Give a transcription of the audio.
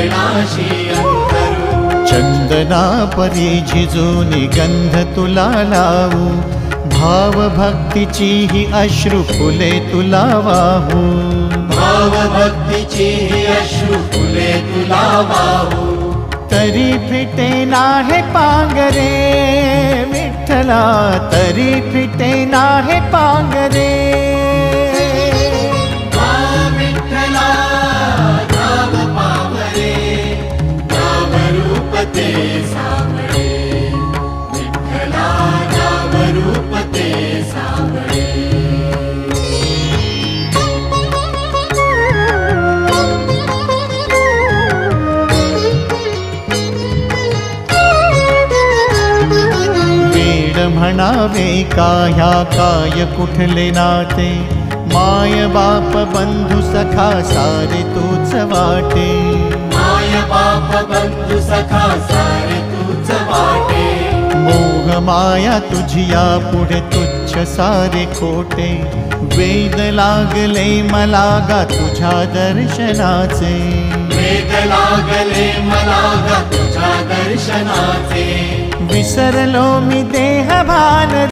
चरणाशी अंतरू। चंदना परी झिजूनी गंध तुला लावू, भाव भक्तीची ही अश्रु फुले तुला वाहू। भाव भक्तीची ही अश्रु फुले तुला वाहू। तरी फिटे नाहे पांगरे विठ्ठला, तरी फिटे नाहे पांगरे। विठ्ठला नाम पावरे, नाम रूप ते सावळे। विठ्ठला नाम रूप ते सावळे। म्हणावे काह्या काय कुठले नाते, माय बाप बंधु सखा सारे तूच वाटे। माय बाप बंधु सखा सारे तूच वाटे। मोह माया तुझिया पुढे तुच्छ सारे खोटे, वेद लागले मला गा तुझ्या दर्शनाचे। वेद लागले मला गा तुझ्या दर्शनाचे। विसरलो मी देह भान